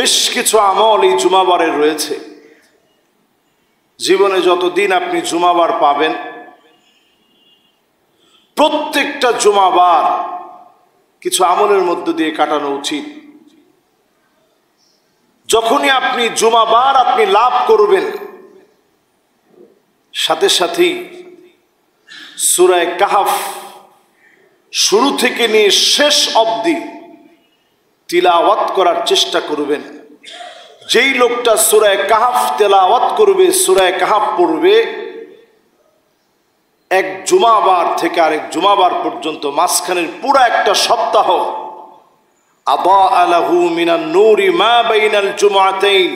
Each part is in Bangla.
বেশ কিছু আমল এই জুমাবারের রয়েছে। জীবনে যতদিন আপনি জুমাবার পাবেন, প্রত্যেকটা জুমাবার কিছু আমলের মধ্য দিয়ে কাটানো উচিত। যখনই আপনি জুমাবার আপনি লাভ করবেন, সাথে সাথেই সূরা কাহফ শুরু থেকে নিয়ে শেষ অবধি তিলাওয়াত করার চেষ্টা করবেন। যেই লোকটা সূরা কাহফ তেলাওয়াত করবে, সূরা কাহফ পড়বে, এক জুমাবার থেকে আরেক জুমাবার পর্যন্ত মাঝখানের পুরো একটা সপ্তাহ আদা লাহু মিনান নূরি মা বাইনাল জুমআতাইন,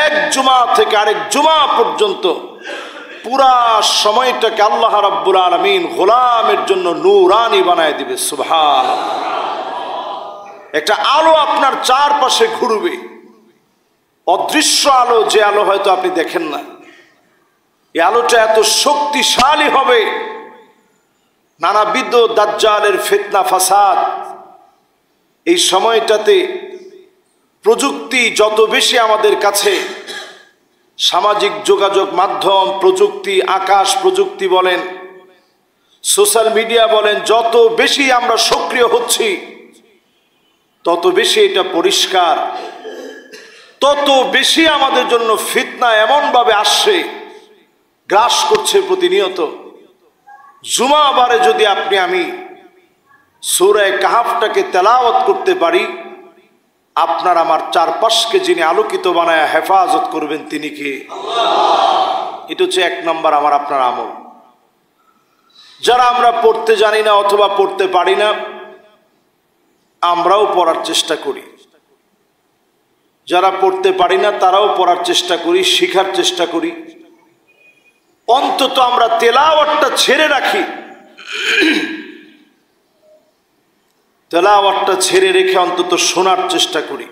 এক জুমা থেকে আরেক জুমা পর্যন্ত পুরা সময়টাকে আল্লাহ রাব্বুল আলামিন গোলামের জন্য নূরানি বানায় দিবে। সুবহানাল্লাহ। একটা আলো আপনার চারপাশে ঘুরবে, অদৃশ্য আলো, যে আলো হয়তো আপনি দেখেন না। এই আলোটা এত শক্তিশালী হবে, নানাবিধ দাজ্জালের ফিতনা ফাসাদ। এই সময়টাতে প্রযুক্তি যত বেশি আমাদের কাছে, সামাজিক যোগাযোগ মাধ্যম প্রযুক্তি, আকাশ প্রযুক্তি বলেন, সোশ্যাল মিডিয়া বলেন, যত বেশি আমরা সক্রিয় হচ্ছি তত বেশি এটা পরিষ্কার, তত বেশি আমাদের জন্য ফিতনা এমনভাবে আসছে, গ্রাস করছে প্রতিনিয়ত। জুমাবারে যদি আমি সূরা কাহফটাকে তেলাওয়াত করতে পারি, আপনার আমার চারপাশকে যিনি আলোকিত বানায় হেফাজত করবেন তিনি কে? আল্লাহ। এটা হচ্ছে এক নম্বর আমার আপনার আমল। যারা আমরা পড়তে জানি না অথবা পড়তে পারি না, আমরাও পড়ার চেষ্টা করি। যারা পড়তে পারি না তারাও পড়ার চেষ্টা করি, শিখার চেষ্টা করি। অন্তত আমরা তেলাওয়াতটা ছেড়ে রাখি, তেলাওয়াতটা ছেড়ে রেখে অন্তত শোনার চেষ্টা করি।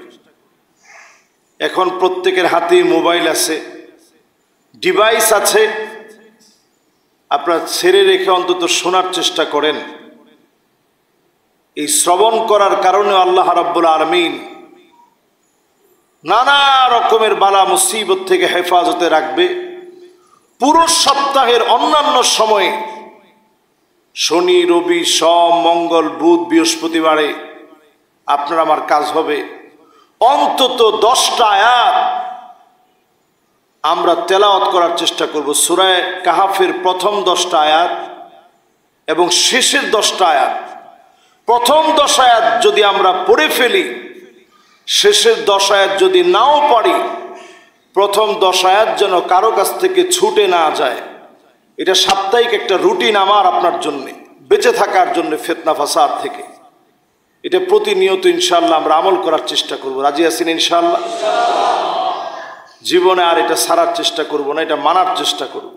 এখন প্রত্যেকের হাতেই মোবাইল আছে, ডিভাইস আছে, আপনারা ছেড়ে রেখে অন্তত শোনার চেষ্টা করেন। এই শ্রবণ করার কারণে আল্লাহ রাব্বুল আলামিন নানা রকমের বালা মুসিবত থেকে হেফাজতে রাখবে। পুরো সপ্তাহের অন্যান্য সময়ে শনি, রবি, সোম, মঙ্গল, বুধ, বৃহস্পতিবারে আপনার আমার কাজ হবে অন্তত 10টা আয়াত আমরা তেলাওয়াত করার চেষ্টা করব। সূরা কাহফের প্রথম 10টা আয়াত এবং শেষের 10টা আয়াত। প্রথম 10 আয়াত যদি আমরা পড়ে ফেলি, শেষের 10 আয়াত যদি নাও পারি, প্রথম 10 আয়াত যেন কারো কাছ থেকে ছুটে না যায়। এটা সাপ্তাহিক একটা রুটিন আমার আপনার জন্য, বেঁচে থাকার জন্য ফিতনা ফাসাদ থেকে। এটা প্রতিনিয়ত ইনশাআল্লাহ আমরা আমল করার চেষ্টা করব। রাজি আছেন ইনশাআল্লাহ? জীবনে আর এটা ছাড়ার চেষ্টা করব না, এটা মানার চেষ্টা করব।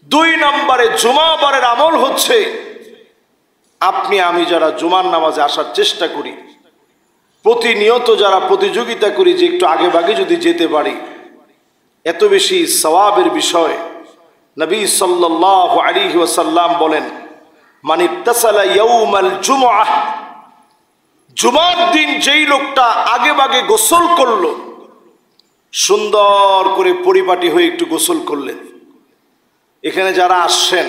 2 নম্বরে জুমাবারের আমল হচ্ছে, আপনি আমি যারা জুমার নামাজে আসার চেষ্টা করি, প্রতিনিয়ত যারা প্রতিযোগিতা করি যে একটু আগে ভাগে যদি যেতে পারি, এত বেশি সওয়াবের বিষয়। নবী সাল্লাল্লাহু আলাইহি ওয়াসাল্লাম বলেন, মান ইত্তাসালা ইয়াউমাল জুমআহ, জুমার দিন যেই লোকটা আগে ভাগে গোসল করলো, সুন্দর করে পরিপাটি হয়ে একটু গোসল করলেন। এখানে যারা আসছেন,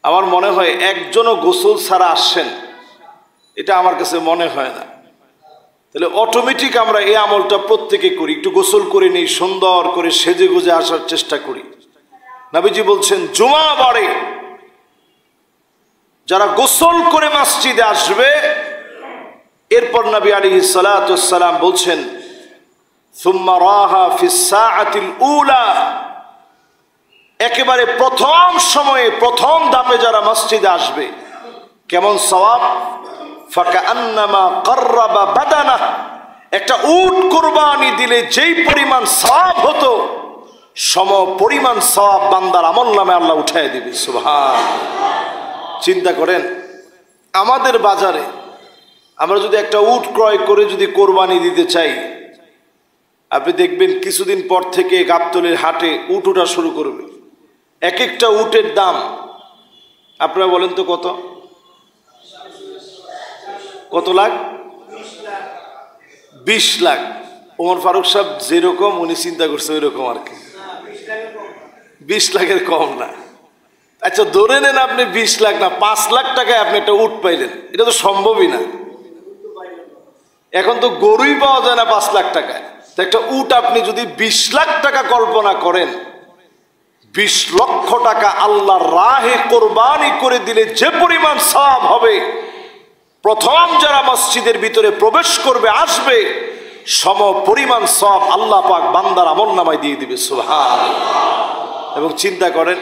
আমার মনে হয় একজনও গোসল ছাড়া আসছেন, এটা আমার কাছে মনে হয় না। তাহলে অটোমেটিক আমরা এই আমলটা প্রত্যেকে করি, একটু গোসল করে নিই, সুন্দর করে সেজে গুজে আসার চেষ্টা করি। নবীজি বলছেন, জুমাবারে যারা গোসল করে মসজিদে আসবে, এরপর নবী আলাইহিস সালাতু ওয়াস সালাম বলছেন, সুম্মা রাহা ফিস সাআতিল উলা, একেবারে প্রথম সময়ে প্রথম ধাপে যারা মসজিদে আসবে, কেমন সওয়াব? ফাকান্নামা কাররাবা বাদানা, একটা উট কুরবানি দিলে যেই পরিমাণ সওয়াব হতো, সম পরিমাণ সওয়াব বান্দার আমলনামে আল্লাহ উঠায় দিবে। সুবহানাল্লাহ। চিন্তা করেন, আমাদের বাজারে আমরা যদি একটা উট ক্রয় করে যদি কোরবানি দিতে চাই, আপনি দেখবেন কিছুদিন পর থেকে গাবতলীর হাটে উট ওঠা শুরু করবে। এক একটা উটের দাম আপনারা বলেন তো কত? কত লাখ? 20 লাখ। ওমর ফারুক সাহেব যেরকম উনি চিন্তা করছে ওই রকম আর কি, 20 লাখের কম না। আচ্ছা ধরে নেন আপনি 20 লাখ না 5 লাখ টাকায় আপনি একটা উট পাইলেন, এটা তো সম্ভবই না। এখন তো গরুই পাওয়া যায় না 5 লাখ টাকায়, তো একটা উট আপনি যদি 20 লাখ টাকা কল্পনা করেন, 20 লক্ষ টাকা আল্লাহর রাহে কোরবানি করে দিলে যে পরিমাণ সওয়াব হবে, প্রথম যারা মসজিদের ভিতরে প্রবেশ করবে আসবে সম পরিমাণ সওয়াব আল্লাহ পাক বান্দার আমলনামায় দিয়ে দিবে। সুবহানাল্লাহ। এবং চিন্তা করেন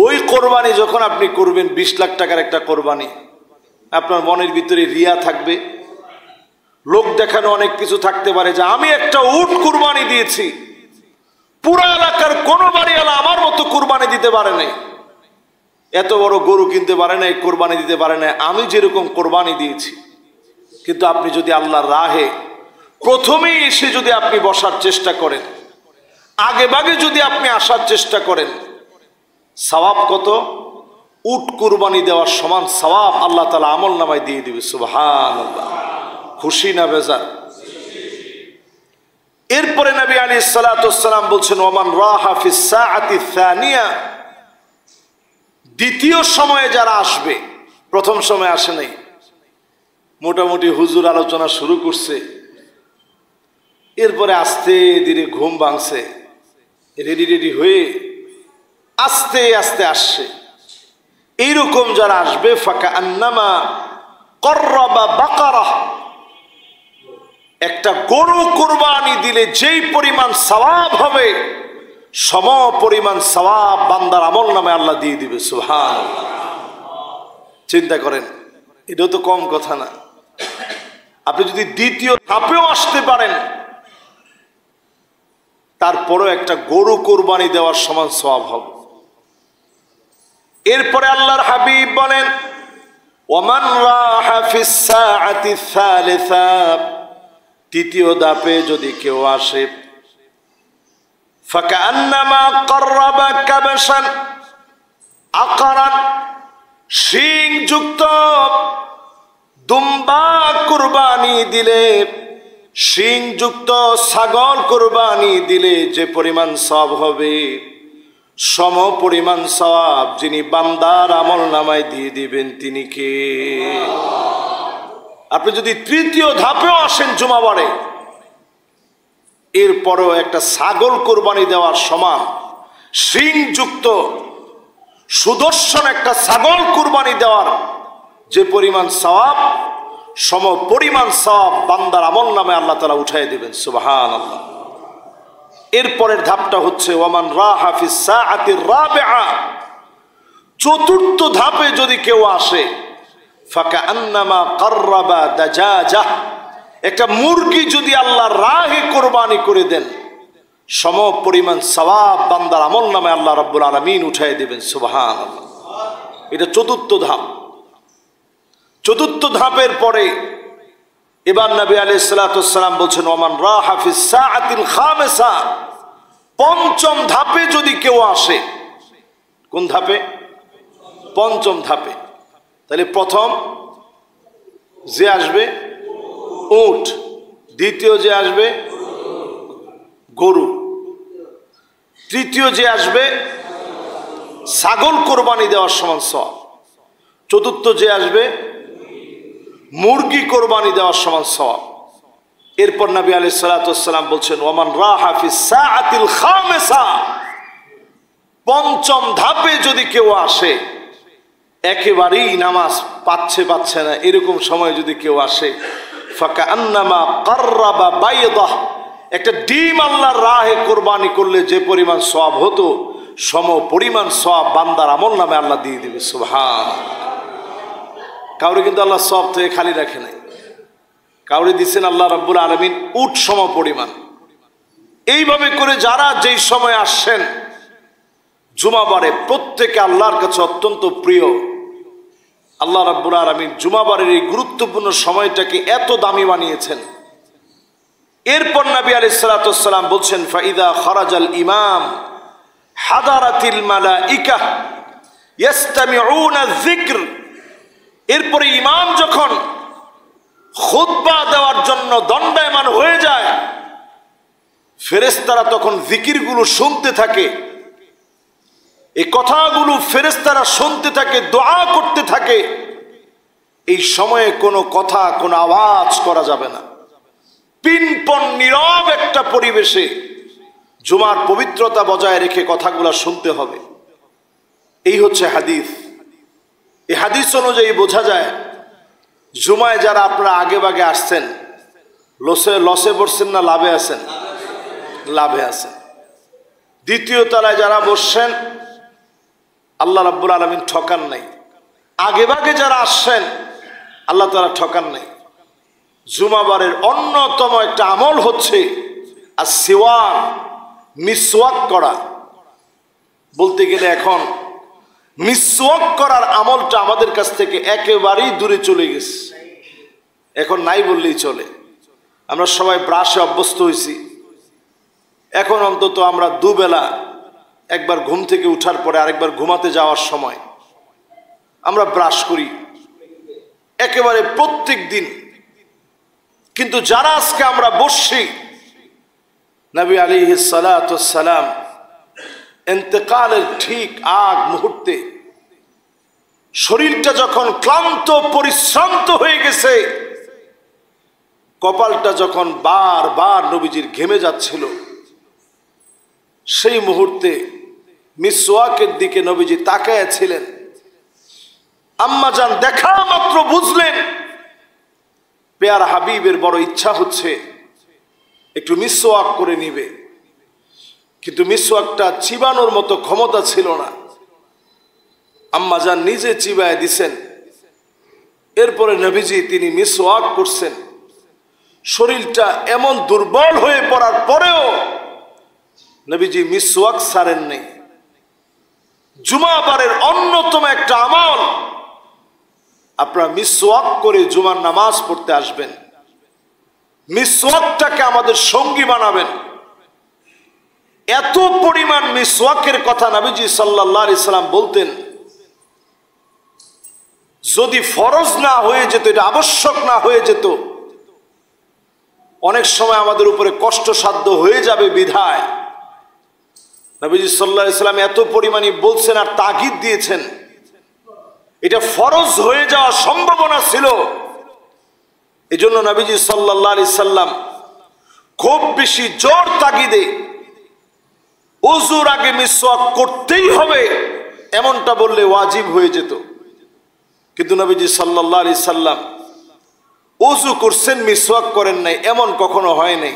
ওই কোরবানি যখন আপনি করবেন, 20 লাখ টাকার একটা কোরবানি, আপনার মনের ভিতরে রিয়া থাকবে, লোক দেখানো অনেক কিছু থাকতে পারে যে আমি একটা উট কুরবানি দিয়েছি, পুরো এলাকার কোনো বাড়িওয়ালা আমার মতো কুরবানি দিতে পারে নাই, এত বড় গরু কিনতে পারে নাই, কোরবানি দিতে পারে নাই আমি যেরকম কোরবানি দিয়েছি। কিন্তু আপনি যদি আল্লাহর রাহে প্রথমেই এসে যদি আপনি বসার চেষ্টা করেন, আগে ভাগে যদি আপনি আসার চেষ্টা করেন, সওয়াব কত? উট কুরবানি দেওয়ার সমান সওয়াব আল্লাহ তাআলা আমলনামায় দিয়ে দিবে। সুবহানাল্লাহ। খুশি না বেজার? এরপরে নবী আলাইহিস সালাতু ওয়াস সালাম বলছেন ওমান রাহা ফিস সাআতি সানিয়া, দ্বিতীয় সময়ে যারা আসবে, প্রথম সময় আসে নাই, মোটামুটি হুজুর আলোচনা শুরু করছে, এরপরে আস্তে ধীরে ঘুম ভাঙছে, রেডি হয়ে আস্তে আস্তে আসছে, এইরকম যারা আসবে ফাকা আন্নামা কররাবা বাকারা, একটা গরু কুরবানি দিলে যেই পরিমাণ সওয়াব হবে সম পরিমাণ সওয়াব বান্দার আমলনামায় আল্লাহ দিয়ে দিবে। সুবহানাল্লাহ। চিন্তা করেন, এটাও তো কম কথা না। আপনি যদি দ্বিতীয় ধাপেও আসতে পারেন, তারপরও একটা গরু কুরবানি দেওয়ার সমান সওয়াব হবে। এরপরে আল্লাহর হাবিব বলেন ওমান রাহা ফিস সাআতি সালিসা, তৃতীয় ধাপে যদি কেউ আসে ফাকান্নামা কররাবা কাবশান আকরান, শিংযুক্ত দুম্বা কুরবানি দিলে, শিংযুক্ত ছাগল কুরবানি দিলে যে পরিমাণ সওয়াব হবে সম পরিমাণ সওয়াব যিনি বান্দার আমলনামায় দিয়ে দিবেন তিনি কে? আপনি যদি তৃতীয় ধাপেও আসেন জুমাবারে, এরপরও একটা ছাগল কোরবানি দেওয়ার সমান শিংযুক্ত সুদর্শন একটা ছাগল কোরবানি দেওয়ার যে পরিমাণ সওয়াব সম পরিমাণ সওয়াব বান্দার আমলনামায় আল্লাহ তাআলা উঠায় দিবেন। সুবহানাল্লাহ। এরপরের ধাপটা হচ্ছে ওয়ামান রাহা ফিস সাআতির রাবিআ, চতুর্থ ধাপে যদি কেউ আসে ফাকান্নামা কররাবা দাজাজা, একটা মুরগি যদি আল্লাহর রাহে কোরবানি করে দেন সম পরিমাণ সওয়াব বান্দার আমলনামায় আল্লাহ রাব্বুল আলামিন উঠায় দিবেন। সুবহানাল্লাহ। এটা চতুর্থ ধাপ। চতুর্থ ধাপের পরে এবার নবী আলাইহিস সালাতু ওয়াস সালাম বলছেন ওমান রাহা ফিস সাআতিল খামিসা, পঞ্চম ধাপে যদি কেউ আসে। কোন ধাপে? পঞ্চম ধাপে। তাহলে প্রথম যে আসবে উট, দ্বিতীয় যে আসবে গরু, তৃতীয় যে আসবে ছাগল কোরবানি দেওয়ার সমান সওয়াব, চতুর্থ যে আসবে মুরগি কোরবানি দেওয়ার সমান সওয়াব। এরপর নবী আলাইহিস সালাতু ওয়াস সালাম বলছেন ওমান রাহা ফিস সাআতিল খামিসা, পঞ্চম ধাপে যদি কেউ আসে, একেবারেই নামাজ পাচ্ছে না এরকম সময় যদি কেউ আসে ফাকান্নামা কররাবা বাইদা, একটা ডিম আল্লাহর রাহে কোরবানি করলে যে পরিমাণ সওয়াব হতো সম পরিমাণ সওয়াব বান্দার আমলনামায় আল্লাহ দিয়ে দিবে। সুবহানাল্লাহ। কাউরে কিন্তু আল্লাহ সওয়াব থেকে খালি রাখে নাই, কাউরে দিচ্ছেন আল্লাহ রাব্বুল আলামিন উট সম পরিমাণ। এইভাবে করে যারা যেই সময় আসছেন জুমাবারে, প্রত্যেকে আল্লাহর কাছে অত্যন্ত প্রিয়। আল্লাহ রাব্বুল আলামিন জুমাবারের এই গুরুত্বপূর্ণ সময়টাকে এত দামি বানিয়েছেন। এরপর নবী আলাইহিস সালাতু ওয়াস সালাম বলছেন ফাইদা খারাজাল ইমাম হাদারাতিল মালাইকা ইস্তামিউনা যিকর, এরপরে ইমাম যখন খুতবা দেওয়ার জন্য দণ্ডায়মান হয়ে যায়, ফেরেশতারা তখন জিকিরগুলো শুনতে থাকে, এই কথাগুলো ফেরেশতারা শুনতে থাকে, দোয়া করতে থাকে। এই সময়ে কোনো কথা, কোনো আওয়াজ করা যাবে না। পিনপন নীরব একটা পরিবেশে জুমার পবিত্রতা বজায় রেখে কথাগুলো শুনতে হবে। এই হচ্ছে হাদিস। এই হাদিস অনুযায়ী বোঝা যায় জুমায় যারা আপনারা আগে ভাগে আসছেন, লসে পড়ছেন না লাভে আছেন? লাভে আছেন। দ্বিতীয় তলায় যারা বসছেন, আল্লাহ রাব্বুল আলামিন ঠকান নাই। আগে ভাগে যারা আসছেন, আল্লাহ তাআলা ঠকান নাই। জুমাবারের অন্যতম একটা আমল হচ্ছে আসওয়াক, মিসওয়াক করা। বলতে গেলে এখন মিসওয়াক করার আমলটা আমাদের কাছ থেকে একেবারেই দূরে চলে গেছে, এখন নাই বললেই চলে। আমরা সবাই ব্রাশে অভ্যস্ত হয়েছি। এখন অন্তত আমরা দুবেলা, একবার ঘুম থেকে উঠার পরে আরেকবার ঘুমাতে যাওয়ার সময় আমরা ব্রাশ করি একেবারে প্রত্যেক দিন। কিন্তু যারা আজকে আমরা বসছি, নবী আলাইহিস সালাতু ওয়াস সালাম ইন্তেকালের ঠিক আগ মুহূর্তে শরীরটা যখন ক্লান্ত পরিশ্রান্ত হয়ে গেছে, কপালটা যখন বারবার নবীজির ঘেমে যাচ্ছিল, সেই মুহূর্তে মিসওয়াকের দিকে নবীজি তাকায়া ছিলেন। আম্মা জান দেখা মাত্র বুঝলেন পেয়ারা হাবিবের বড় ইচ্ছা হচ্ছে একটু মিসওয়াক করে নিবে, কিন্তু মিসওয়াকটা চিবানোর মতো ক্ষমতা ছিল না। আম্মা জান নিজে চিবায় দিছেন। এরপরে নবীজি তিনি মিসওয়াক করছেন। শরীরটা এমন দুর্বল হয়ে পড়ার পরেও নবীজি মিসওয়াক ছাড়েন নাই। জুমাবারের অন্যতম একটা আমল, আপনারা মিসওয়াক করে জুমার নামাজ পড়তে আসবেন। মিসওয়াকটাকে আমাদের সঙ্গী বানাবেন। এত পরিমাণ মিসওয়াকের কথা নবীজি সাল্লাল্লাহু আলাইহি সাল্লাম বলতেন, যদি ফরজ না হয়ে যেত, এটা আবশ্যক না হয়ে যেত, অনেক সময় আমাদের উপরে কষ্টসাধ্য হয়ে যাবে বিধায় নবীজি সাল্লাল্লাহু আলাইহি সাল্লাম এত পরিমাণই বলছেন আর তাগিদ দিয়েছেন। এটা ফরজ হয়ে যাওয়ার সম্ভাবনা ছিল। এজন্য নবীজি সাল্লাল্লাহু আলাইহি সাল্লাম খুব বেশি জোর তাগিদে ওযুর আগে মিসওয়াক করতেই হবে এমনটা বললে ওয়াজিব হয়ে যেত। কিন্তু নবীজি সাল্লাল্লাহু আলাইহি সাল্লাম ওযু করছেন, মিসওয়াক করেন নাই, এমন কখনো হয় নাই।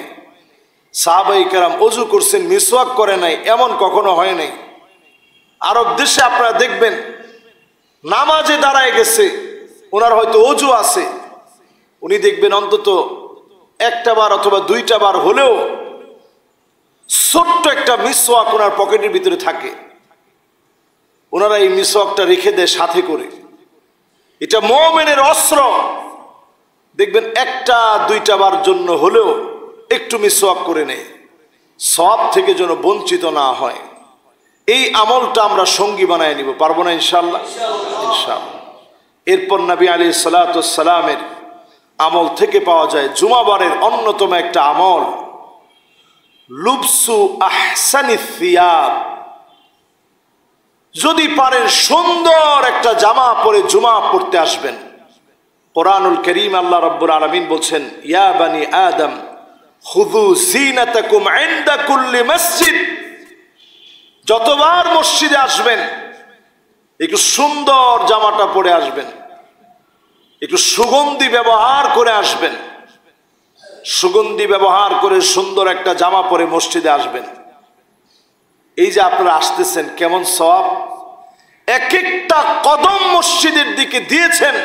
সাহাবায়ে কেরাম ওযু করছেন, মিসওয়াক করে নাই, এমন কখনো হয় নাই। আরব দেশে আপনারা দেখবেন নামাজে দাঁড়ায় গেছে, ওনার হয়তো ওযু আছে, উনি দেখবেন অন্তত একটা বার অথবা দুইটা বার হলেও ছোট্ট একটা মিসওয়াক ওনার পকেটের ভিতরে থাকে। ওনারা এই মিসওয়াকটা রেখে দেয় সাথে করে। এটা মুমিনের অস্ত্র। দেখবেন একটা দুইটা বার জন্য হলেও একটু মিসওয়াক করে নেয়, সওয়াব থেকে যেন বঞ্চিত না হয়। এই আমলটা আমরা সঙ্গী বানায় নিব, পারবো না ইনশাআল্লাহ? ইনশাআল্লাহ। এরপর নবী আলাইহিস সালাতু ওয়াস সালামের আমল থেকে পাওয়া যায় জুমাবারের অন্যতম একটা আমল, লুবসু আহসানিস সিয়াব। যদি পারেন সুন্দর একটা জামা পরে জুমা পড়তে আসবেন। কোরআনুল কারীম আল্লাহ রাব্বুল আলামিন বলছেন, ইয়া বানি আদম খুযু যিনাতাকুম ইনদা কুল্লি মসজিদ। যতবার মসজিদে আসবেন একটু সুন্দর জামাটা পরে আসবেন, একটু সুগন্ধি ব্যবহার করে আসবেন। সুগন্ধি ব্যবহার করে সুন্দর একটা জামা পরে মসজিদে আসবেন। এই যে আপনারা আসতেছেন, কেমন সওয়াব! এক একটা কদম মসজিদের দিকে দিয়েছেন,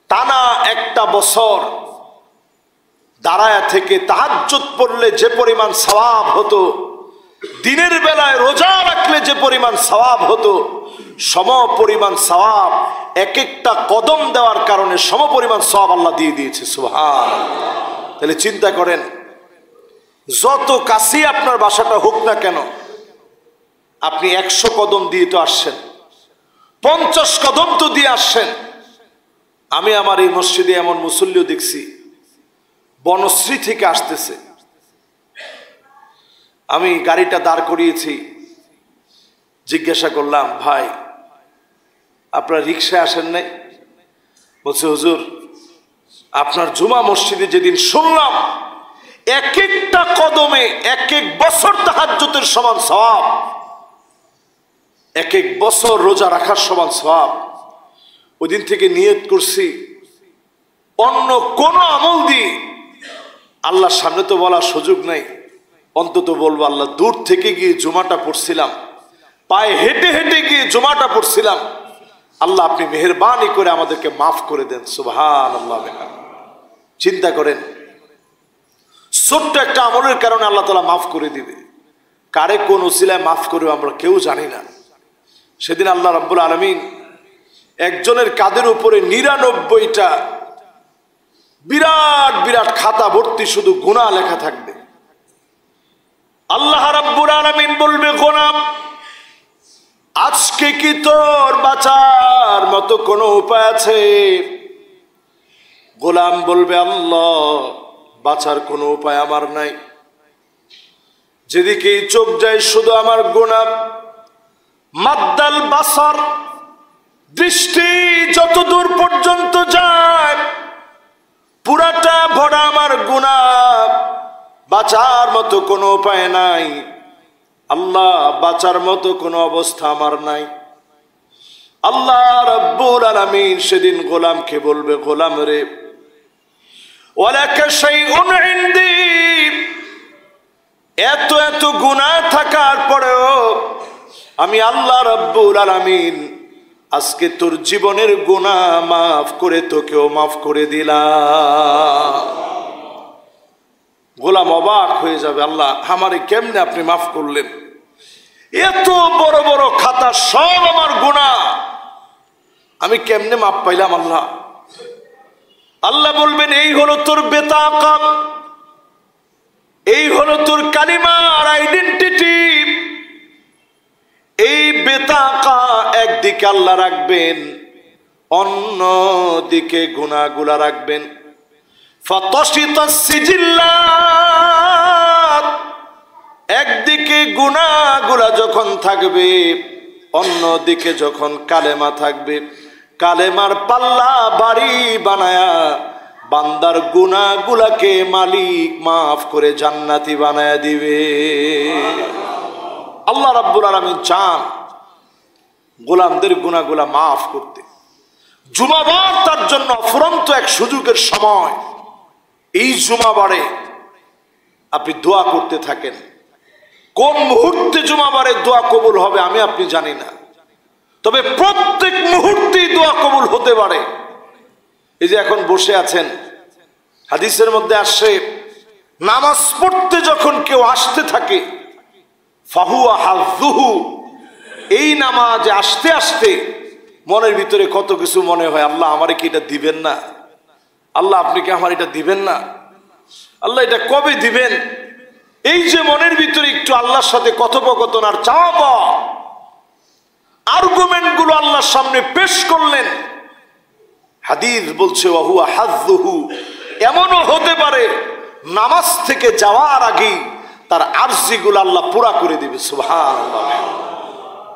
টানা একটা বছর দাঁড়ায়া থেকে তাহাজ্জুদ পড়লে যে পরিমাণ সওয়াব হতো, দিনের বেলায় রোজা রাখলে যে পরিমাণ সওয়াব হতো, সম পরিমাণ সওয়াব এক একটা কদম দেওয়ার কারণে সম পরিমাণ সওয়াব আল্লাহ দিয়ে দিয়েছে। সুবহানাল্লাহ। তাহলে চিন্তা করেন, যত কাছে আপনার বাসাটা হোক না কেন, আপনি 100 কদম দিয়ে তো আসছেন, 50 কদম তো দিয়ে আসছেন। আমি আমার এই মসজিদে এমন মুসল্লিও দেখছি বনশ্রী থেকে আসতেছে, আমি গাড়িটা দাঁড় করিয়েছি, জিজ্ঞাসা করলাম, ভাই আপনার রিক্সায় আসেন নাই? বলছে, হুজুর আপনার জুমা মসজিদে যেদিন শুনলাম এক একটা কদমে এক এক বছর তাহাজ্জুদের সমান সওয়াব, এক এক বছর রোজা রাখার সমান সওয়াব, ওই দিন থেকে নিয়ত করছি অন্য কোন আমল দিয়ে আল্লাহর সামনে তো বলার সুযোগ নাই, অন্তত বলবো আল্লাহ দূর থেকে গিয়ে জুমাটা পড়ছিলাম, পায়ে হেঁটে হেঁটে গিয়ে জুমাটা পড়ছিলাম, আল্লাহ আপনি মেহেরবানি করে আমাদেরকে মাফ করে দেন। সুবহানাল্লাহ। চিন্তা করেন, ছোট্ট একটা আমলের কারণে আল্লাহ তাআলা মাফ করে দিবে। কারে কোন উসিলায় মাফ করবে আমরা কেউ জানি না। সেদিন আল্লাহ রাব্বুল আলামিন একজনের কাঁধের উপরে ৯৯টা বিরাট বিরাট খাতা ভর্তি শুধু গুনাহ লেখা থাকবে। আল্লাহ রাব্বুল আলামিন বলবে, গোলাম আজকে কি তোর বাঁচার মতো কোনো উপায় আছে? গোলাম বলবে, আল্লাহ বাঁচার কোনো উপায় আমার নাই, যেদিকেই চোখ যায় শুধু আমার গুনাহ। মাদ্দাল বাসার, দৃষ্টি যত দূর পর্যন্ত যায় পুরাটা ভরা আমার গুনাহ, বাঁচার মতো কোনো উপায় নাই। আল্লাহ বাঁচার মতো কোনো অবস্থা আমার নাই। আল্লাহ রাব্বুল আলামিন সেদিন গোলামকে বলবে, গোলাম রে, ওয়ালাকা শাইউন ইনদি, এত এত গুনাহ থাকার পরেও আমি আল্লাহ রাব্বুল আলামিন আজকে তোর জীবনের গুনাহ মাফ করে তোকেও মাফ করে দিলাম। গোলাম অবাক হয়ে যাবে, আল্লাহ আমারে কেমনে আপনি মাফ করলেন? এত বড় বড় খাতা সব আমার গুনাহ, আমি কেমনে মাফ পাইলাম? আল্লাহ আল্লাহ বলবেন, এই হলো তোর বেতাকা, এই হলো তোর কালিমার আইডেন্টিটি। এই বেতাকা একদিকে আল্লাহ রাখবেন, অন্য দিকে গুনাহগুলা রাখবেন। ফাতাশিতাস সিজিল্লাত, একদিকে গুনাহগুলা যখন থাকবে, অন্যদিকে যখন কালেমা থাকবে, কালেমার পাল্লা ভারী বানায়া বান্দার গুনাহগুলাকে মালিক মাফ করে জান্নাতি বানায়া দিবে। আল্লাহ রাব্বুল আলামিন চান গোলামদের গুনাহগুলা মাফ করতে। জুমাবার তার জন্য অফুরন্ত এক সুযোগের সময়। এই জুমাবারে আপনি দোয়া করতে থাকেন। কোন মুহূর্তে জুমাবারে দোয়া কবুল হবে আমি আপনি জানি না, তবে প্রত্যেক মুহূর্তেই দোয়া কবুল হতে পারে। এই যে এখন বসে আছেন, হাদিসের মধ্যে আসছে নামাজ পড়তে যখন কেউ আসতে থাকে ফাহুয়া হাযুহু, এই নামাজে আসতে আসতে মনের ভিতরে কত কিছু মনে হয়, আল্লাহ আমারে কি এটা দিবেন না? আল্লাহ আপনি কি আমার এটা দিবেন না? আল্লাহ এটা কবে দিবেন? এই যে মনের ভিতরে একটু আল্লাহর সাথে কথোপকথন আর চাওয়া পাওয়া, আর্গুমেন্ট গুলো আল্লাহর সামনে পেশ করলেন। হাদিস বলছে ওয়াহুয়া হাযুহু, এমনও হতে পারে নামাজ থেকে যাওয়ার আগেই তার আরজিগুলো আল্লাহ পুরা করে দিবে। সুবহানাল্লাহ।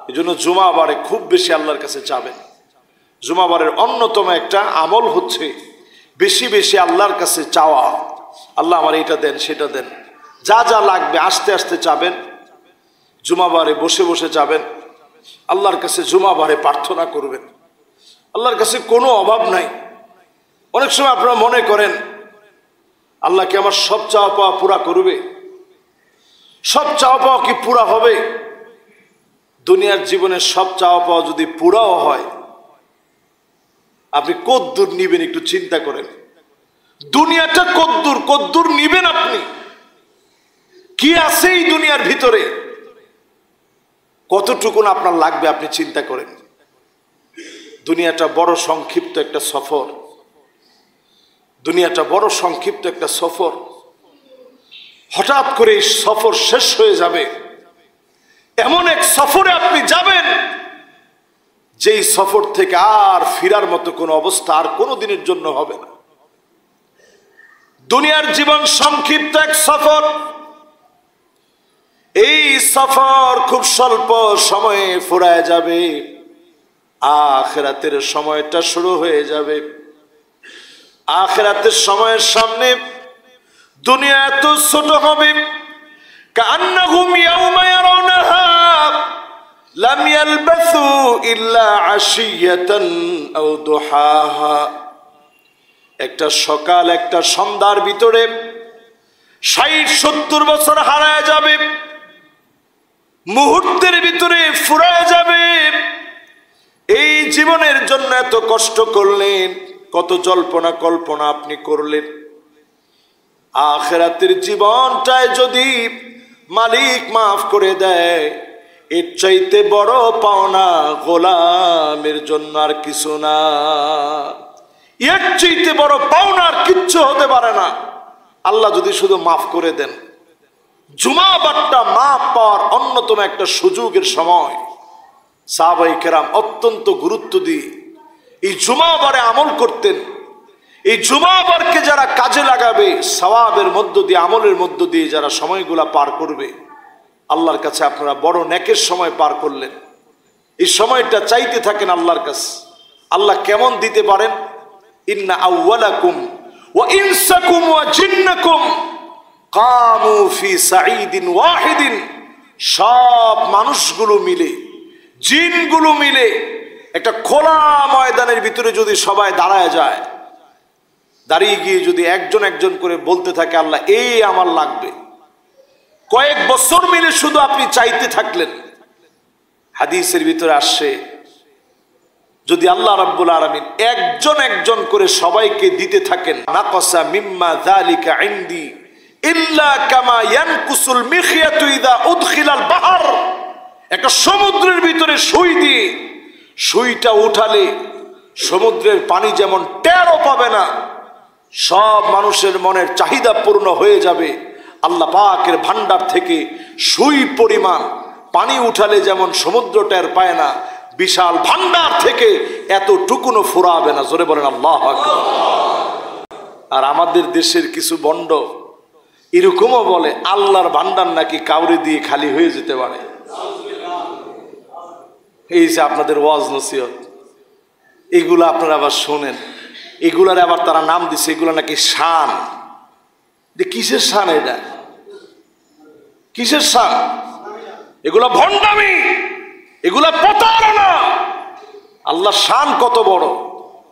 এই জন্য জুমাবারে খুব বেশি আল্লাহর কাছে চাবেন। জুমাবারের অন্যতম একটা আমল হচ্ছে বেশি বেশি আল্লাহর কাছে চাওয়া। আল্লাহ আমার এটা দেন, সেটা দেন, যা যা লাগবে আস্তে আস্তে চাবেন। জুমাবারে বসে বসে চাবেন, আল্লাহর কাছে জুমাবারে প্রার্থনা করবেন। আল্লাহর কাছে কোনো অভাব নাই। অনেক সময় আপনারা মনে করেন আল্লাহ কি আমার সব চাওয়া পাওয়া পুরা করবে? সব চাওয়া পাওয়া কি পুরা হবে? দুনিয়ার জীবনে সব চাওয়া পাওয়া যদি পুরাও হয়, আপনি কদ্দূর নিবেন একটু চিন্তা করেন। দুনিয়াটা কদ্দূর কদ্দূর নিবেন আপনি? কি আছে এই দুনিয়ার ভিতরে? কতটুকুন আপনার লাগবে আপনি চিন্তা করেন। দুনিয়াটা বড় সংক্ষিপ্ত একটা সফর। দুনিয়াটা বড় সংক্ষিপ্ত একটা সফর। হঠাৎ করে এই সফর শেষ হয়ে যাবে। এমন এক সফরে আপনি যাবেন যেই সফর থেকে আর ফিরার মতো কোনো অবস্থা আর কোনো দিনের জন্য হবে না। দুনিয়ার জীবন সংক্ষিপ্ত এক সফর, এই সফর খুব স্বল্প সময়ে ফুরায় যাবে, আখিরাতের সময়টা শুরু হয়ে যাবে। আখিরাতের সময়ের সামনে দুনিয়া এত ছোট হবে, কান্নাহুম ইয়াউমা ইয়ারাউনাহা লাম ইয়ালবাসু ইল্লা আশিয়াতান আও দুহাহা। একটা সকাল একটা সন্ধ্যার ভিতরে 60-70 বছর হারায় যাবে, মুহূর্তের ভিতরে ফুরায় যাবে। এই জীবনের জন্য এত কষ্ট করলেন, কত জল্পনা কল্পনা আপনি করলেন। আখিরাতের জীবনটায় যদি মালিক মাফ করে দেয়, এর চাইতে বড় পাওনা গোলামের জন্য আর কিছু না। এর চাইতে বড় পাওনা আর কিচ্ছু হতে পারে না। আল্লাহ যদি শুধু মাফ করে দেন। জুমাবারটা মাফ পাওয়ার অন্যতম একটা সুযোগের সময়। সাহাবায়ে কেরাম অত্যন্ত গুরুত্ব দিয়ে এই জুমাবারে আমল করতেন। এই জুমাবারকে যারা কাজে লাগাবে, সওয়াবের মধ্য দিয়ে, আমলের মধ্য দিয়ে যারা সময়গুলা পার করবে, আল্লাহর কাছে আপনারা বড় নেকের সময় পার করলেন। এই সময়টা চাইতে থাকেন আল্লাহর কাছে। আল্লাহ কেমন দিতে পারেন? ইন্না আউওয়ালাকুম ওয়া ইনসাকুম ওয়া জিন্নাকুম কামু ফি সাঈদিন ওয়াহিদিন। সব মানুষগুলো মিলে, জিনগুলো মিলে একটা খোলা ময়দানের ভিতরে যদি সবাই দাঁড়ায় যায়, দাঁড়িয়ে গিয়ে যদি একজন একজন করে বলতে থাকে আল্লাহ এই আমার লাগবে, কয়েক বছর মিলে শুধু আপনি চাইতে থাকলেন। হাদিসের ভিতরে আসছে, যদি আল্লাহ রাব্বুল আলামিন একজন একজন করে সবাইকে দিতে থাকেন, নাকাসা মিম্মা যালিকা ইনদি ইল্লা কামা ইয়ানকুসুল মিখিয়াতু ইযা উদখিলাল বাহর। একটা সমুদ্রের ভিতরে সুই দিয়ে সুইটা উঠালে সমুদ্রের পানি যেমন টেরও পাবে না, সব মানুষের মনের চাহিদা পূর্ণ হয়ে যাবে। আল্লাহ পাকের ভান্ডার থেকে সুই পরিমাণ পানি উঠালে যেমন সমুদ্র টের পায় না, বিশাল ভান্ডার থেকে এতটুকুনো ফুরাবে না। জোরে বলেন আল্লাহু আকবার। আর আমাদের দেশের কিছু বন্ড এরকমও বলে আল্লাহর ভান্ডার নাকি কাউরে দিয়ে খালি হয়ে যেতে পারে। এই যে আপনাদের ওয়াজ নসিহত, এগুলো আপনারা আবার শোনেন, এগুলার আবার তারা নাম দিচ্ছে এগুলো নাকি শান। কিসের শান? এটা কিসের শান? এগুলা ভণ্ডামি, এগুলা প্রতারণা। আল্লাহর শান কত বড়,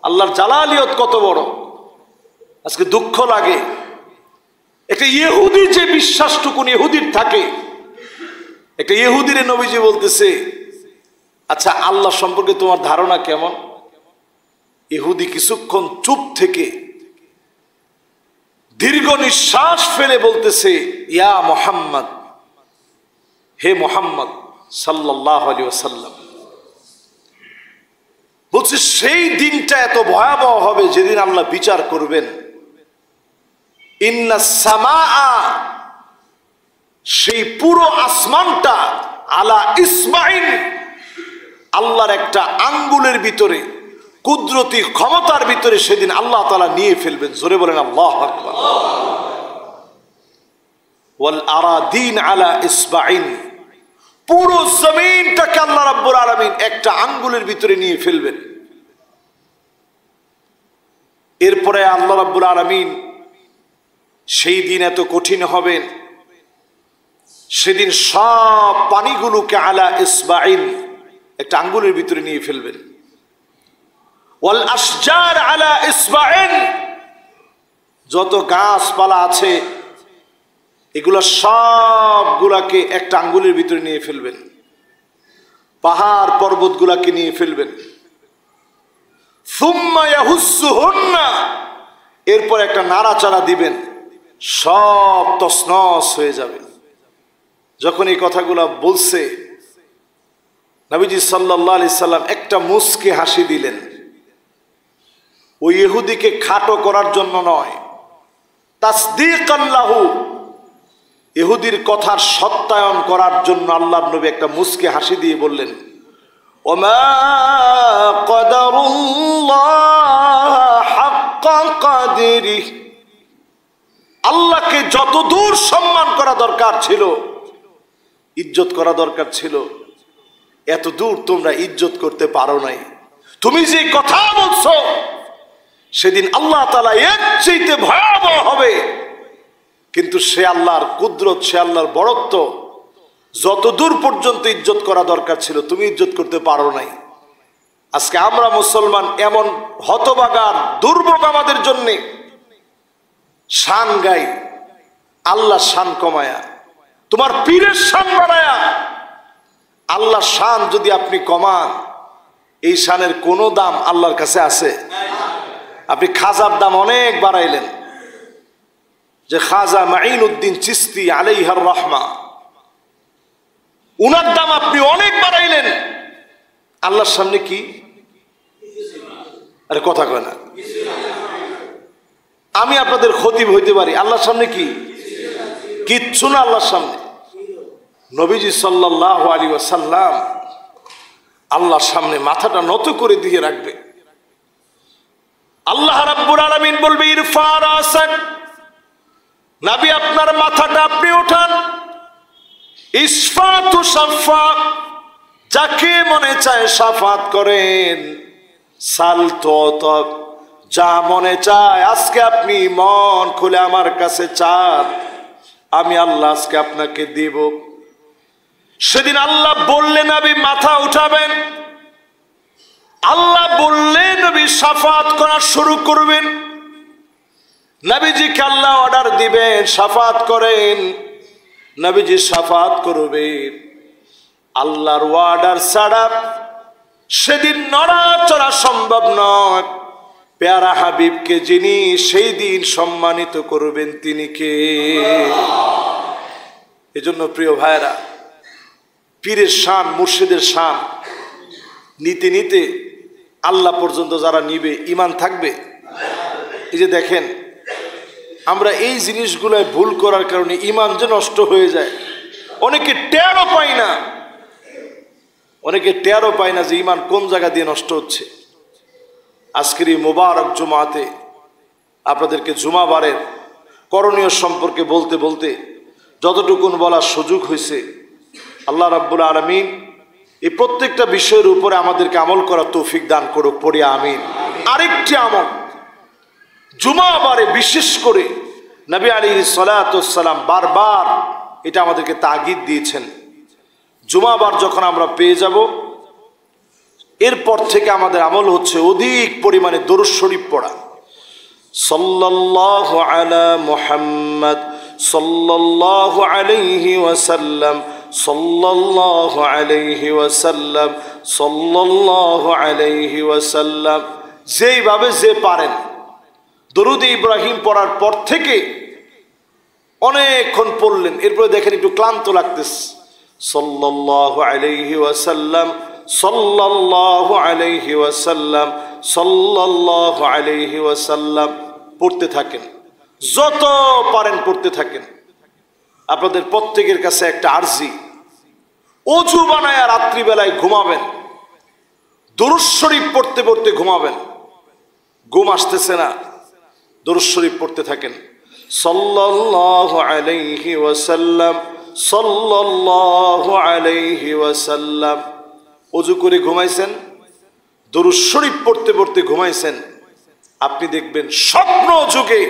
আল্লাহর জালালিয়ত কত বড়। আজকে দুঃখ লাগে, একটা ইহুদি যে বিশ্বাসটুকুন ইহুদির থাকে, একটা ইহুদির নবীজি বলতেছে আচ্ছা আল্লাহ সম্পর্কে তোমার ধারণা কেমন? ইহুদি কিছুক্ষণ চুপ থেকে দীর্ঘ নিঃশ্বাস ফেলে বলতেছে ইয়া মুহাম্মদ, হে মুহাম্মদ সাল্লাল্লাহু আলাইহি ওয়াসাল্লাম। বলছে সেই দিনটা এত ভয়াবহ হবে যেদিন আল্লাহ বিচার করবেন। ইন্নাস সামাআ, সেই পুরো আসমানটা, আলা ইসমাইন, আল্লাহর একটা আঙ্গুলের ভিতরে, কুদরতি ক্ষমতার ভিতরে সেদিন আল্লাহ তাআলা নিয়ে ফেলবেন। জোরে বলেন আল্লাহু আকবার। ওয়াল আরাদিন আলা ইসবাইন, পুরো জমিনটাকে আল্লাহ রাব্বুল আলামিন একটা আঙ্গুলের ভিতরে নিয়ে ফেলবেন। এরপরে আল্লাহ রাব্বুল আলামিন সেই দিন এত কঠিন হবেন, সেদিন সব পানিগুলোকে আলা ইসবাইন, একটা আঙ্গুলের ভিতরে নিয়ে ফেলবেন। ওয়াল আশজার আলা ইসবাইন, যত গাছপালা আছে এগুলো সবগুলাকে একটা আঙ্গুলের ভিতরে নিয়ে ফেলবেন। পাহাড় পর্বতগুলাকে নিয়ে ফেলবেন। সুম্মা ইয়াহুসসুহুন্না, এরপর একটা নাড়াচাড়া দিবেন, সব তছনছ হয়ে যাবে। যখন এই কথাগুলা বলছে, নবীজি সাল্লাল্লাহু আলাইহি সাল্লাম একটা মুচকি হাসি দিলেন। ওই ইহুদিকে খাটো করার জন্য নয়, তাসদীকান লাহু, ইহুদির কথার সত্যায়ন করার জন্য আল্লাহর নবী একটা মুচকি হাসি দিয়ে বললেন ওমা কদরুল্লাহ হাক্কা কদরিহি, আল্লাহকে যতদূর সম্মান করা দরকার ছিল, ইজ্জত করা দরকার ছিল, এত দূর তোমরা ইজ্জত করতে পারো নাই। তুমি যে কথা বলছো সেদিন আল্লাহ তাআলা এর চাইতে ভয়াবহ হবে, কিন্তু সে আল্লাহর কুদরত, সে আল্লাহর বড়ত্ব, যতদূর পর্যন্ত ইজ্জত করা দরকার ছিল তুমি ইজ্জত করতে পারো নাই। আজকে আমরা মুসলমান এমন হতভাগার, দুর্ভোগ আমাদের জন্য, শান গাই আল্লাহ শান কমায়া, তোমার পীরের শান বাড়ায়া। আল্লাহ শান যদি আপনি কমান, এই শানের কোনো দাম আল্লাহর কাছে আছে? আপনি খাজার দাম অনেক বাড়াইলেন, যে খাজা মাইনউদ্দিন চিশতি আলাইহির রহমা, উনার দাম আপনি অনেক বাড়াইলেন। আল্লাহর সামনে কি? আরে কথা কয় না। আমি আপনাদের খতিব হইতে পারি, আল্লাহর সামনে কি? কিচ্ছু না আল্লাহর সামনে। নবীজি সাল্লাল্লাহু আলাইহি ওয়াসাল্লাম আল্লাহর সামনে মাথাটা নত করে দিয়ে রাখবে। আল্লাহ রাব্বুল আলামিন বলবে ইরফা রাসাক, নবী আপনার মাথাটা আপনি উঠান। ইসফাতু সাফা, যাকে মনে চায় সাফাত করেন। সালতো, যা মনে চায় আজকে আপনি মন খুলে আমার কাছে চান, আমি আল্লাহ আজকে আপনাকে দিব। সেদিন আল্লাহ বললে নবী মাথা উঠাবেন, আল্লাহ বললে নবী সাফাত করা শুরু করবেন। নবীজিকে আল্লাহ অর্ডার দিবেন সাফাত করেন, নবীজি সাফাত করবেন। আল্লাহর অর্ডার ছাড়া সেদিন নড়াচড়া সম্ভব নয়। প্যারা হাবিবকে যিনি সেই দিন সম্মানিত করবেন তিনি কে? এজন্য প্রিয় ভাইরা, পীরের শান, মুর্শিদের শান নিতে নিতে আল্লাহ পর্যন্ত যারা নিবে, ঈমান থাকবে। এই যে দেখেন, আমরা এই জিনিসগুলোয় ভুল করার কারণে ঈমান যে নষ্ট হয়ে যায়। অনেকে টেরও পায় না, অনেকে টেরও পায় না যে ঈমান কোন জায়গা দিয়ে নষ্ট হচ্ছে। আজকের এই মোবারক জুমাতে আপনাদেরকে জুমাবারের করণীয় সম্পর্কে বলতে বলতে যতটুকুন বলার সুযোগ হয়েছে, আল্লাহ রাব্বুল আলামিন এই প্রত্যেকটা বিষয়ের উপরে আমাদেরকে আমল করার তৌফিক দান করুক, পড়ি আমিন। আরেকটি আমল, জুমাবারে বিশেষ করে নবী আলাইহিস সালাতু ওয়াস সালাম বারবার এটা আমাদেরকে তাগিদ দিয়েছেন। জুমাবার যখন আমরা পেয়ে যাব, এরপর থেকে আমাদের আমল হচ্ছে অধিক পরিমাণে দরুদ শরীফ পড়া। সাল্লাল্লাহু আলা মুহাম্মদ সাল্লাল্লাহু আলাইহি ওয়াসাল্লাম, সাল্লাল্লাহু আলাইহি ওয়াসাল্লাম, সাল্লাল্লাহু আলাইহি ওয়াসাল্লাম। যেইভাবে যে পারেন দরুদ ইব্রাহিম পড়ার পর থেকে অনেকক্ষণ পড়লেন, এরপরে দেখেন একটু ক্লান্ত লাগতেছে। সাল্লাল্লাহু আলাইহি ওয়াসাল্লাম, সাল্লাল্লাহু আলাইহি ওয়াসাল্লাম, সাল্লাল্লাহু আলাইহি ওয়াসাল্লাম পড়তে থাকেন, যত পারেন পড়তে থাকেন। আপনাদের প্রত্যেকের কাছে একটা আরজি, অজু বানায় রাত্রিবেলায় ঘুমাবেন, দরুদ শরীফ পড়তে পড়তে ঘুমাবেন। ঘুম আসতেছে না, দরুদ শরীফ পড়তে থাকেন। সাল্লাল্লাহু আলাইহি ওয়াসাল্লাম, সাল্লাল্লাহু আলাইহি ওয়াসাল্লাম। অজু করে ঘুমাইছেন, দরুদ শরীফ পড়তে পড়তে ঘুমাইছেন। আপনি দেখবেন স্বপ্ন যুগে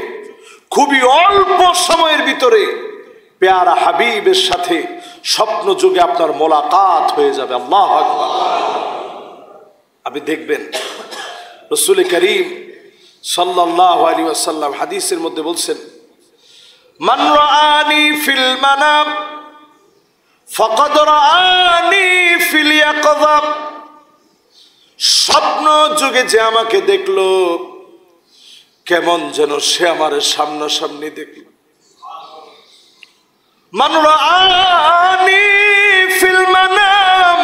খুবই অল্প সময়ের ভিতরে পেয়ারা হাবিবের সাথে স্বপ্ন যুগে আপনার মোলাকাত হয়ে যাবে। আল্লাহু আকবার। আপনি দেখবেন রাসূল করিম সাল্লাল্লাহু আলাইহি ওয়াসাল্লাম হাদিসের মধ্যে বলছেন, মান রাআনি ফিল মানাম ফাকাদ রাআনি ফিল ইয়াকযা। স্বপ্ন যুগে যে আমাকে দেখলো, কেমন যেন সে আমার সামনাসামনি দেখল। মান রাআনি ফিল মানাম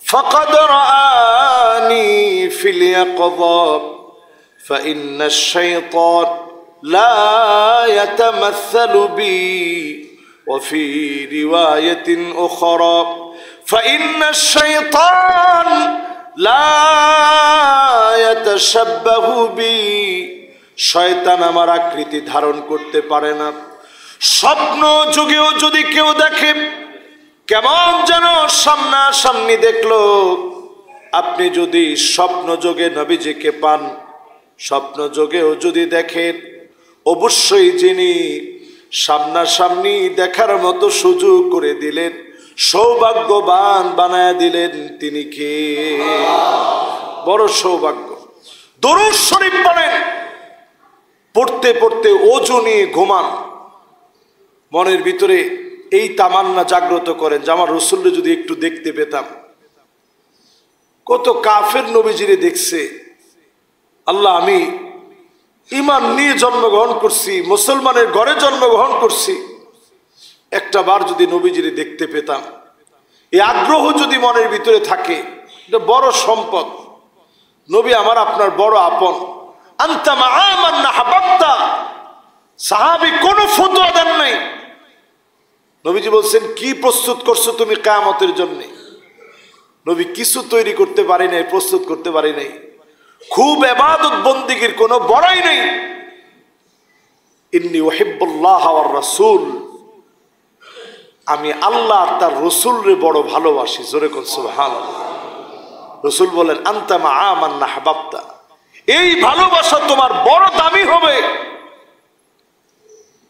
ফাকাদ রাআনি ফিল ইয়াকযা ফাইন্না আশ-শাইতান লা ইয়াতামাসসালু বি ওয়া ফি রিওয়ায়াতিন উখরা ফাইন্না শাইতান লা ইয়াতাশাব্বাহু বি, শয়তান আমার আকৃতি ধারণ করতে পারে না। স্বপ্ন যুগেও যদি কেউ দেখে কেমন যেন সামনাসামনি দেখলো, আপনি যদি স্বপ্ন যোগে নবীজিকে পান, স্বপ্ন যোগেও যদি দেখেন, অবশ্যই যিনি সামনাসামনি দেখার মতো সুযোগ করে দিলেন, সৌভাগ্যবান বানায় দিলেন, তিনি কে? বড় সৌভাগ্য। দরুদ শরীফ পড়েন, পড়তে পড়তে ওযু নিয়ে ঘুমান, মনের ভিতরে এই তামান্না জাগ্রত করেন যে আমার রাসূলকে যদি একটু দেখতে পেতাম। কত কাফের নবীজিরে দেখছে, আল্লাহ আমি ঈমান নিয়ে জন্মগ্রহণ করছি, মুসলমানের ঘরে জন্মগ্রহণ করছি, একটা বার যদি নবীজিরে দেখতে পেতাম, এই আগ্রহ যদি মনের ভিতরে থাকে, এটা বড় সম্পদ। নবী আমার আপনার বড় আপন। আনতা মাআ মান আহবাবতা, সাহাবী কোনো ফতোয়া দেন নাই। নবীজি বলছেন কি প্রস্তুত করছো তুমি কিয়ামতের জন্য? নবী কিছু তৈরি করতে পারি নাই, প্রস্তুত করতে পারি নাই, খুব ইবাদত বন্দেগীর কোনো বড়াই নেই। ইন্নী উহিব্বুল্লাহ ওয়ার রাসূল, আমি আল্লাহ আর তার রাসূলরে বড় ভালোবাসি। জোরে কোন সুবহানাল্লাহ। রাসূল বলেন আনতা মাআ মান আহবাবতা, এই ভালোবাসা তোমার বড় দামি হবে,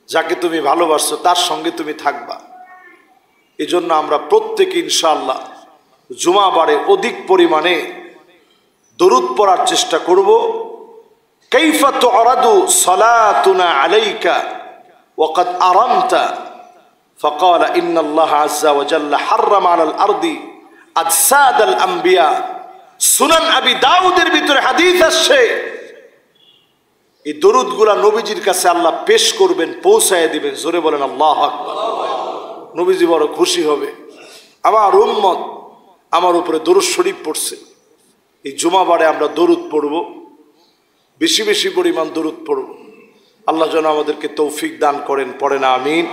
যাকে তুমি ভালোবাসছো তার সঙ্গে তুমি থাকবা। এজন্য আমরা প্রত্যেকে ইনশাআল্লাহ জুমাবারে অধিক পরিমাণে দরুদ পড়ার চেষ্টা করব। কাইফা তুআরাদু সালাতুনা আলাইকা ওয়া ক্বাদ আরামতা ফাকালা ইন্নাল্লাহা আযজা ওয়া জাল্লা হাররামা আলাল আরদি আজসাদাল আম্বিয়া। সুনান আবি দাউদের ভিতরে হাদিস আসছে, এই দরুদগুলা নবীজির কাছে আল্লাহ পেশ করবেন, পৌঁছায় দিবেন। জোরে বলেন আল্লাহু আকবার। নবীজি বড় খুশি হবে, আমার উম্মত আমার উপরে দরুদ শরীফ পড়ছে। এই জুমাবারে আমরা দরুদ পড়ব, বেশি বেশি পরিমাণ দরুদ পড়ব। আল্লাহ যেন আমাদেরকে তৌফিক দান করেন, পড়েন আমিন।